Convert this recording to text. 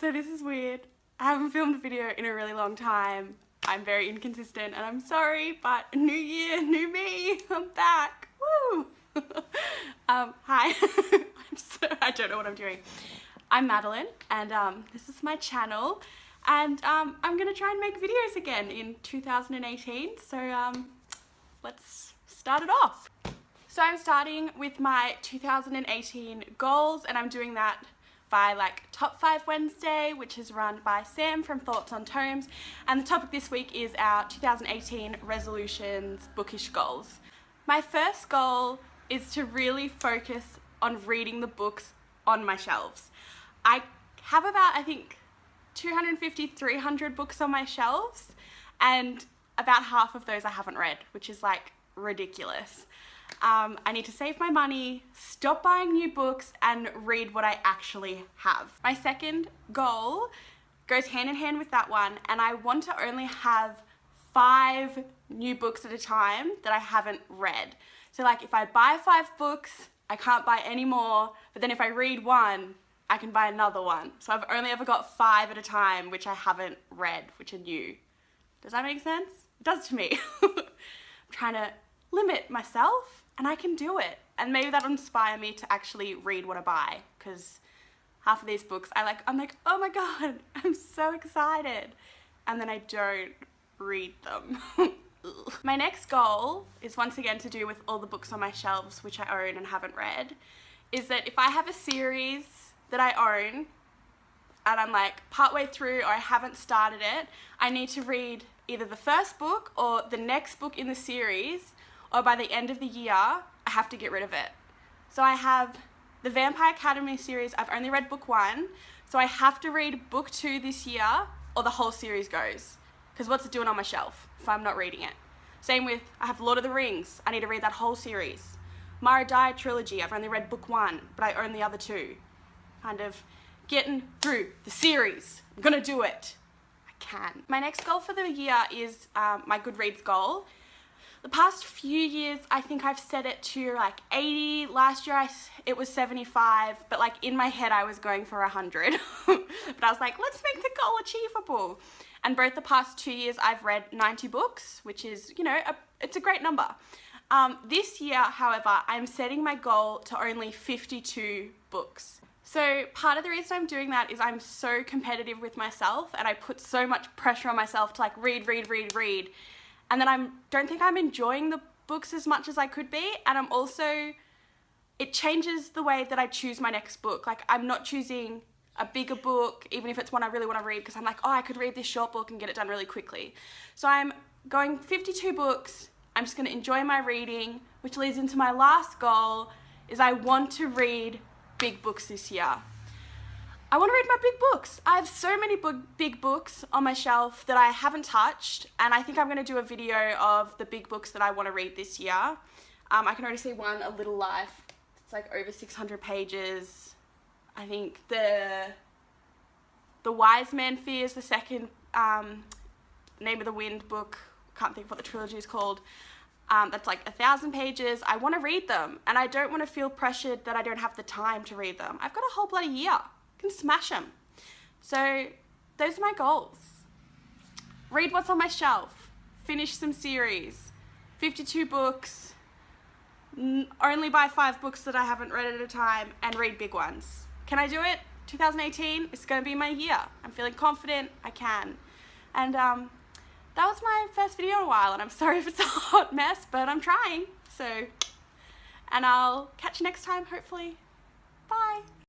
So this is weird. I haven't filmed a video in a really long time. I'm very inconsistent and I'm sorry, but new year, new me, I'm back. Woo! Hi. I don't know what I'm doing. I'm Madeline and this is my channel and I'm gonna try and make videos again in 2018. So let's start it off. So I'm starting with my 2018 goals and I'm doing that by like Top 5 Wednesday, which is run by Sam from Thoughts on Tomes, and the topic this week is our 2018 resolutions bookish goals. My first goal is to really focus on reading the books on my shelves. I have about, I think, 250, 300 books on my shelves, and about half of those I haven't read, which is like ridiculous. I need to save my money, stop buying new books, and read what I actually have. My second goal goes hand in hand with that one, and I want to only have 5 new books at a time that I haven't read. So like if I buy 5 books, I can't buy any more, but then if I read one, I can buy another one. So I've only ever got 5 at a time which I haven't read, which are new. Does that make sense? It does to me. I'm trying to limit myself and I can do it. And maybe that'll inspire me to actually read what I buy, because half of these books I'm like, oh my God, I'm so excited. And then I don't read them. My next goal is once again to do with all the books on my shelves which I own and haven't read, is that if I have a series that I own and I'm like partway through or I haven't started it, I need to read either the first book or the next book in the series, or by the end of the year, I have to get rid of it. So I have the Vampire Academy series, I've only read book 1, so I have to read book 2 this year or the whole series goes. Because what's it doing on my shelf if I'm not reading it? Same with, I have Lord of the Rings, I need to read that whole series. Mara Dye trilogy, I've only read book 1, but I own the other 2. Kind of getting through the series. I'm gonna do it. I can. My next goal for the year is my Goodreads goal. The past few years, I think I've set it to like 80. Last year it was 75, but like in my head I was going for 100. But I was like, let's make the goal achievable. And both the past 2 years I've read 90 books, which is, you know, it's a great number. This year, however, I'm setting my goal to only 52 books. So part of the reason I'm doing that is I'm so competitive with myself and I put so much pressure on myself to like read. And then I don't think I'm enjoying the books as much as I could be. And I'm also, it changes the way that I choose my next book. Like I'm not choosing a bigger book, even if it's one I really want to read, because I'm like, oh, I could read this short book and get it done really quickly. So I'm going 52 books. I'm just going to enjoy my reading, which leads into my last goal, is I want to read big books this year. I want to read my big books. I have so many big books on my shelf that I haven't touched, and I think I'm going to do a video of the big books that I want to read this year. I can already see one, A Little Life. It's like over 600 pages. I think the Wise Man Fears, the second Name of the Wind book, can't think of what the trilogy is called. That's like 1,000 pages. I want to read them, and I don't want to feel pressured that I don't have the time to read them. I've got a whole bloody year. I can smash them. So those are my goals. Read what's on my shelf, finish some series, 52 books, only buy 5 books that I haven't read at a time, and read big ones. Can I do it? 2018 is going to be my year. I'm feeling confident I can. And that was my first video in a while, and I'm sorry if it's a hot mess, but I'm trying. So, and I'll catch you next time, hopefully. Bye.